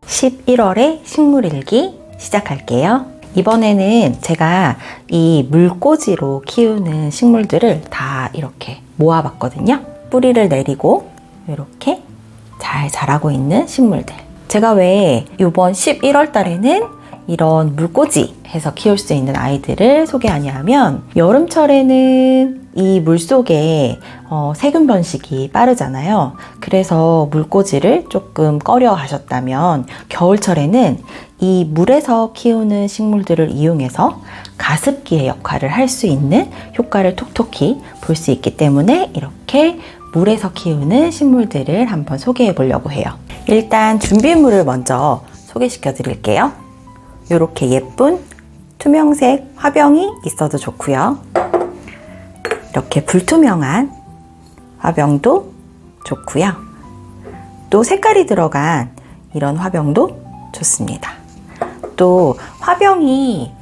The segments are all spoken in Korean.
(11월의) 식물일기 시작할게요. 이번에는 제가 이 물꽂이로 키우는 식물들을 다 이렇게 모아봤거든요. 뿌리를 내리고 이렇게 잘 자라고 있는 식물들. 제가 왜 이번 11월 달에는 이런 물꽂이 해서 키울 수 있는 아이들을 소개하냐면, 여름철에는 이 물속에 세균 번식이 빠르잖아요. 그래서 물꽂이를 조금 꺼려 하셨다면, 겨울철에는 이 물에서 키우는 식물들을 이용해서 가습기의 역할을 할 수 있는 효과를 톡톡히 볼 수 있기 때문에 이렇게 물에서 키우는 식물들을 한번 소개해 보려고 해요. 일단 준비물을 먼저 소개시켜 드릴게요. 이렇게 예쁜 투명색 화병이 있어도 좋고요. 이렇게 불투명한 화병도 좋고요. 또 색깔이 들어간 이런 화병도 좋습니다. 또 화병이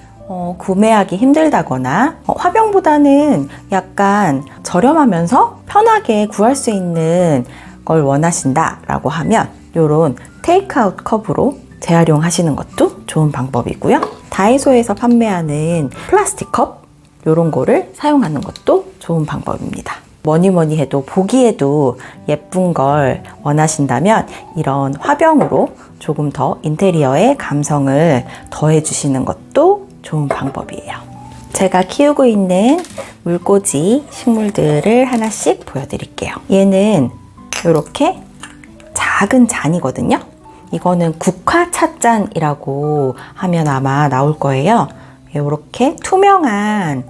구매하기 힘들다거나 화병보다는 약간 저렴하면서 편하게 구할 수 있는 걸 원하신다 라고 하면 이런 테이크아웃 컵으로 재활용하시는 것도 좋은 방법이고요. 다이소에서 판매하는 플라스틱 컵 이런 거를 사용하는 것도 좋은 방법입니다. 뭐니 해도 보기에도 예쁜 걸 원하신다면 이런 화병으로 조금 더 인테리어의 감성을 더해 주시는 것도 좋은 방법이에요. 제가 키우고 있는 물꽂이 식물들을 하나씩 보여드릴게요. 얘는 이렇게 작은 잔이거든요. 이거는 국화찻잔이라고 하면 아마 나올 거예요. 이렇게 투명한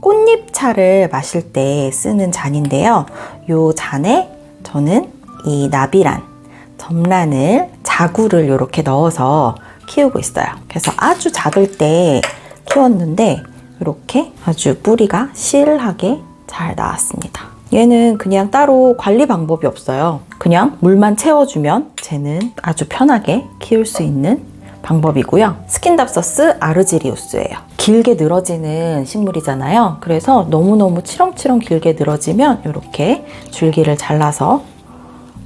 꽃잎차를 마실 때 쓰는 잔인데요. 이 잔에 저는 이 나비란, 점란을, 자구를 이렇게 넣어서 키우고 있어요. 그래서 아주 작을 때 키웠는데 이렇게 아주 뿌리가 실하게 잘 나왔습니다. 얘는 그냥 따로 관리 방법이 없어요. 그냥 물만 채워주면 쟤는 아주 편하게 키울 수 있는 방법이고요. 스킨답서스 아르지리우스예요. 길게 늘어지는 식물이잖아요. 그래서 너무너무 치렁치렁 길게 늘어지면 이렇게 줄기를 잘라서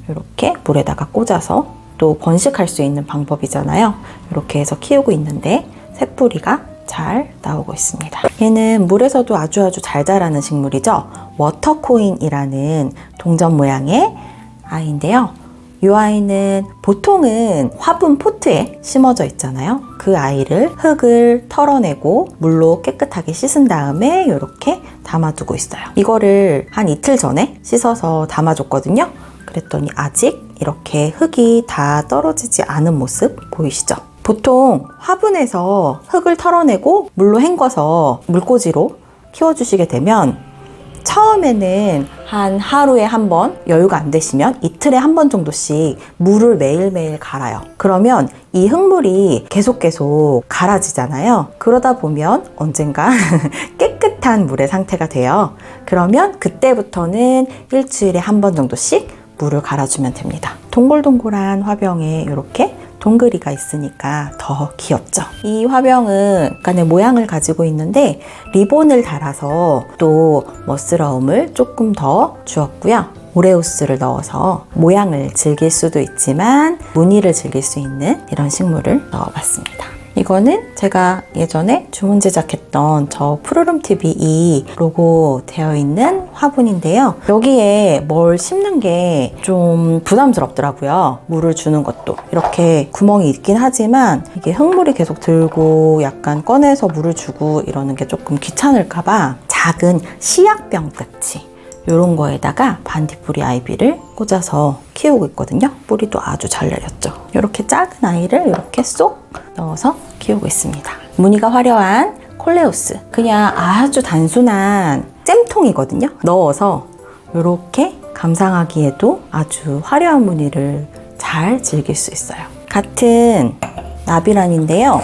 이렇게 물에다가 꽂아서 또 번식할 수 있는 방법이잖아요. 이렇게 해서 키우고 있는데 새뿌리가 잘 나오고 있습니다. 얘는 물에서도 아주 잘 자라는 식물이죠. 워터코인이라는 동전 모양의 아이인데요. 이 아이는 보통은 화분 포트에 심어져 있잖아요. 그 아이를 흙을 털어내고 물로 깨끗하게 씻은 다음에 이렇게 담아두고 있어요. 이거를 한 이틀 전에 씻어서 담아줬거든요. 그랬더니 아직 이렇게 흙이 다 떨어지지 않은 모습 보이시죠? 보통 화분에서 흙을 털어내고 물로 헹궈서 물꽂이로 키워주시게 되면 처음에는 한 하루에 한 번, 여유가 안 되시면 이틀에 한 번 정도씩 물을 매일매일 갈아요. 그러면 이 흙물이 계속 갈아지잖아요. 그러다 보면 언젠가 깨끗한 물의 상태가 돼요. 그러면 그때부터는 일주일에 한 번 정도씩 물을 갈아주면 됩니다. 동글동글한 화병에 이렇게 동그리가 있으니까 더 귀엽죠. 이 화병은 약간의 모양을 가지고 있는데 리본을 달아서 또 멋스러움을 조금 더 주었고요. 오레우스를 넣어서 모양을 즐길 수도 있지만 무늬를 즐길 수 있는 이런 식물을 넣어봤습니다. 이거는 제가 예전에 주문 제작했던 저 푸르름TV 이 로고 되어 있는 화분인데요. 여기에 뭘 심는 게 좀 부담스럽더라고요. 물을 주는 것도. 이렇게 구멍이 있긴 하지만 이게 흙물이 계속 들고 약간 꺼내서 물을 주고 이러는 게 조금 귀찮을까봐 작은 씨앗병 같이 이런 거에다가 반딧불이 아이비를 꽂아서 키우고 있거든요. 뿌리도 아주 잘 내렸죠. 이렇게 작은 아이를 이렇게 쏙 넣어서 키우고 있습니다. 무늬가 화려한 콜레우스. 그냥 아주 단순한 잼통이거든요. 넣어서 이렇게 감상하기에도 아주 화려한 무늬를 잘 즐길 수 있어요. 같은 나비란인데요.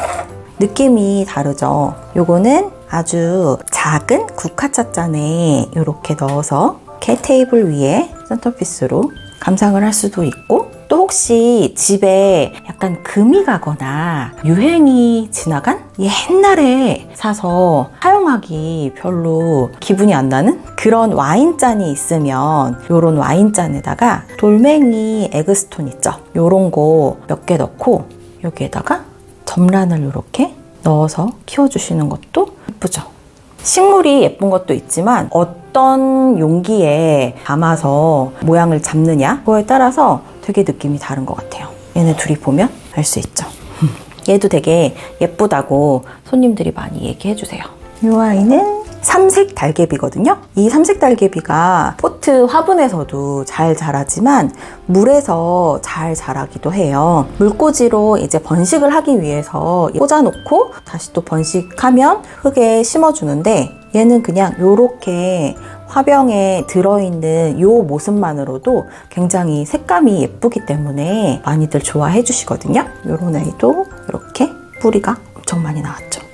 느낌이 다르죠. 요거는 아주 작은 국화찻잔에 이렇게 넣어서 이렇게 테이블 위에 센터피스로 감상을 할 수도 있고 또 혹시 집에 약간 금이 가거나 유행이 지나간 옛날에 사서 사용하기 별로 기분이 안 나는 그런 와인잔이 있으면 요런 와인잔에다가 돌멩이 에그스톤 있죠? 요런 거 몇 개 넣고 여기에다가 점란을 이렇게 넣어서 키워주시는 것도 예쁘죠? 식물이 예쁜 것도 있지만 어떤 용기에 담아서 모양을 잡느냐 그거에 따라서 되게 느낌이 다른 것 같아요. 얘네 둘이 보면 알 수 있죠. 얘도 되게 예쁘다고 손님들이 많이 얘기해 주세요. 이 아이는 삼색 달개비거든요. 이 삼색 달개비가 포트 화분에서도 잘 자라지만 물에서 잘 자라기도 해요. 물꽂이로 이제 번식을 하기 위해서 꽂아놓고 다시 또 번식하면 흙에 심어주는데 얘는 그냥 요렇게 화병에 들어있는 요 모습만으로도 굉장히 색감이 예쁘기 때문에 많이들 좋아해 주시거든요. 요런 애도 이렇게 뿌리가 엄청 많이 나왔죠.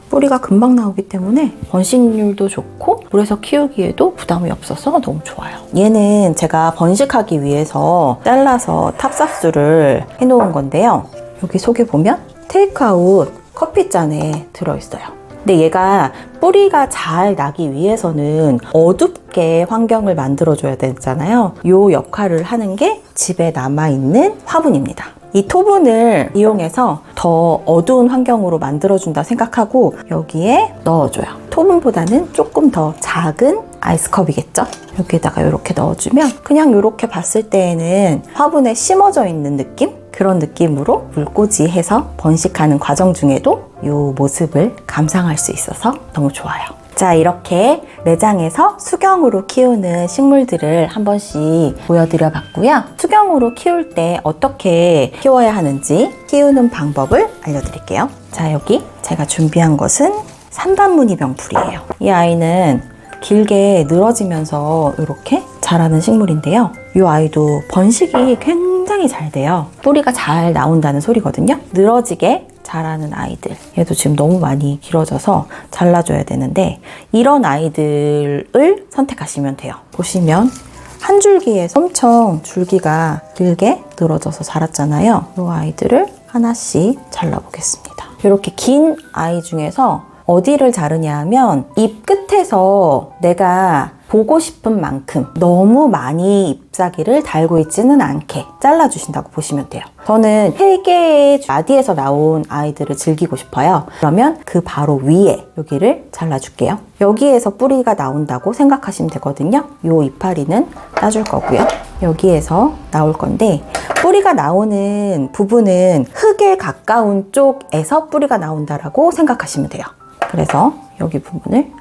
뿌리가 금방 나오기 때문에 번식률도 좋고 물에서 키우기에도 부담이 없어서 너무 좋아요. 얘는 제가 번식하기 위해서 잘라서 탑삽수를 해놓은 건데요. 여기 속에 보면 테이크아웃 커피잔에 들어있어요. 근데 얘가 뿌리가 잘 나기 위해서는 어둡게 환경을 만들어줘야 되잖아요. 이 역할을 하는 게 집에 남아있는 화분입니다. 이 토분을 이용해서 더 어두운 환경으로 만들어준다 생각하고 여기에 넣어줘요. 토분보다는 조금 더 작은 아이스컵이겠죠? 여기에다가 이렇게 넣어주면 그냥 이렇게 봤을 때에는 화분에 심어져 있는 느낌? 그런 느낌으로 물꽂이해서 번식하는 과정 중에도 이 모습을 감상할 수 있어서 너무 좋아요. 자, 이렇게 매장에서 수경으로 키우는 식물들을 한 번씩 보여드려 봤고요. 수경으로 키울 때 어떻게 키워야 하는지 키우는 방법을 알려드릴게요. 자, 여기 제가 준비한 것은 산반무늬병 풀이에요. 이 아이는 길게 늘어지면서 이렇게 자라는 식물인데요. 이 아이도 번식이 굉장히 잘 돼요. 뿌리가 잘 나온다는 소리거든요. 늘어지게 자라는 아이들. 얘도 지금 너무 많이 길어져서 잘라줘야 되는데 이런 아이들을 선택하시면 돼요. 보시면 한 줄기에서 엄청 줄기가 길게 늘어져서 자랐잖아요. 이 아이들을 하나씩 잘라보겠습니다. 이렇게 긴 아이 중에서 어디를 자르냐 하면 잎 끝에서 내가 보고 싶은 만큼 너무 많이 잎사귀를 달고 있지는 않게 잘라주신다고 보시면 돼요. 저는 3개의 마디에서 나온 아이들을 즐기고 싶어요. 그러면 그 바로 위에 여기를 잘라줄게요. 여기에서 뿌리가 나온다고 생각하시면 되거든요. 이 이파리는 따줄 거고요. 여기에서 나올 건데 뿌리가 나오는 부분은 흙에 가까운 쪽에서 뿌리가 나온다라고 생각하시면 돼요. 그래서 여기 부분을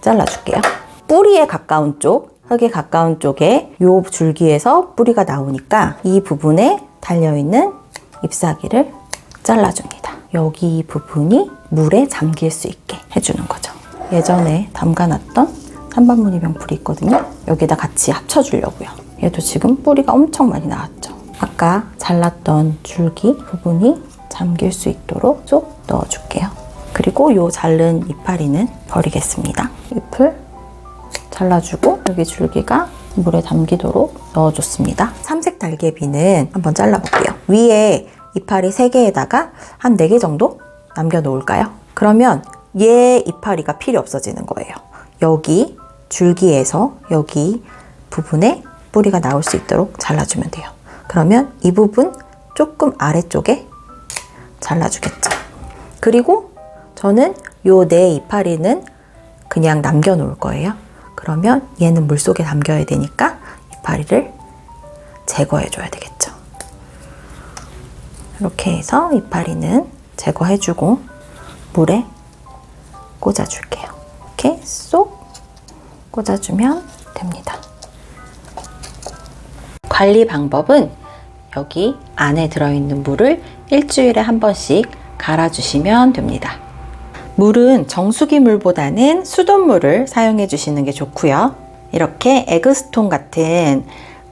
잘라줄게요. 뿌리에 가까운 쪽, 흙에 가까운 쪽에 이 줄기에서 뿌리가 나오니까 이 부분에 달려있는 잎사귀를 잘라줍니다. 여기 부분이 물에 잠길 수 있게 해주는 거죠. 예전에 담가놨던 산반무늬병 풀이 있거든요. 여기다 같이 합쳐주려고요. 얘도 지금 뿌리가 엄청 많이 나왔죠. 아까 잘랐던 줄기 부분이 잠길 수 있도록 쏙 넣어줄게요. 그리고 이 자른 이파리는 버리겠습니다. 잎을 잘라주고 여기 줄기가 물에 담기도록 넣어줬습니다. 삼색 달개비는 한번 잘라볼게요. 위에 이파리 3개에다가 한 4개 정도 남겨놓을까요? 그러면 얘 이파리가 필요 없어지는 거예요. 여기 줄기에서 여기 부분에 뿌리가 나올 수 있도록 잘라주면 돼요. 그러면 이 부분 조금 아래쪽에 잘라주겠죠. 그리고 저는 요 4 이파리는 그냥 남겨놓을 거예요. 그러면 얘는 물속에 담겨야 되니까 이파리를 제거해줘야 되겠죠. 이렇게 해서 이파리는 제거해주고 물에 꽂아줄게요. 이렇게 쏙 꽂아주면 됩니다. 관리 방법은 여기 안에 들어있는 물을 일주일에 한 번씩 갈아주시면 됩니다. 물은 정수기 물보다는 수돗물을 사용해 주시는 게 좋고요. 이렇게 에그스톤 같은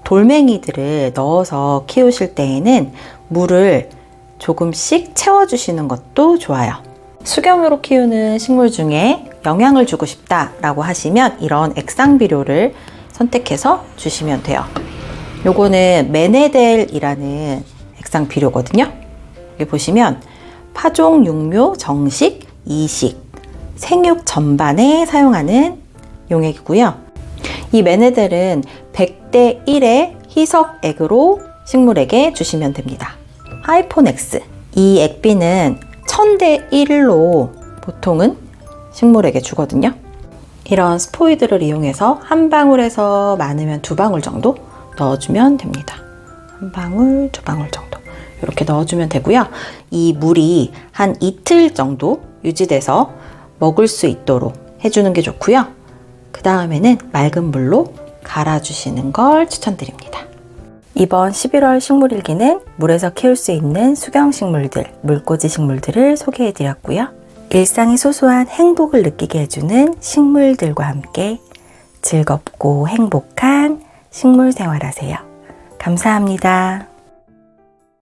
돌멩이들을 넣어서 키우실 때에는 물을 조금씩 채워주시는 것도 좋아요. 수경으로 키우는 식물 중에 영양을 주고 싶다라고 하시면 이런 액상 비료를 선택해서 주시면 돼요. 요거는 메네델이라는 액상 비료거든요. 여기 보시면 파종, 육묘, 정식, 이식, 생육 전반에 사용하는 용액이고요. 이 메네델은 100대 1의 희석액으로 식물에게 주시면 됩니다. 하이포넥스, 이 액비는 1000대 1로 보통은 식물에게 주거든요. 이런 스포이드를 이용해서 한 방울에서 많으면 2방울 정도 넣어주면 됩니다. 한 방울, 2방울 정도 이렇게 넣어주면 되고요. 이 물이 한 이틀 정도 유지돼서 먹을 수 있도록 해주는 게 좋고요. 그 다음에는 맑은 물로 갈아주시는 걸 추천드립니다. 이번 11월 식물일기는 물에서 키울 수 있는 수경식물들, 물꽂이 식물들을 소개해드렸고요. 일상의 소소한 행복을 느끼게 해주는 식물들과 함께 즐겁고 행복한 식물 생활하세요. 감사합니다.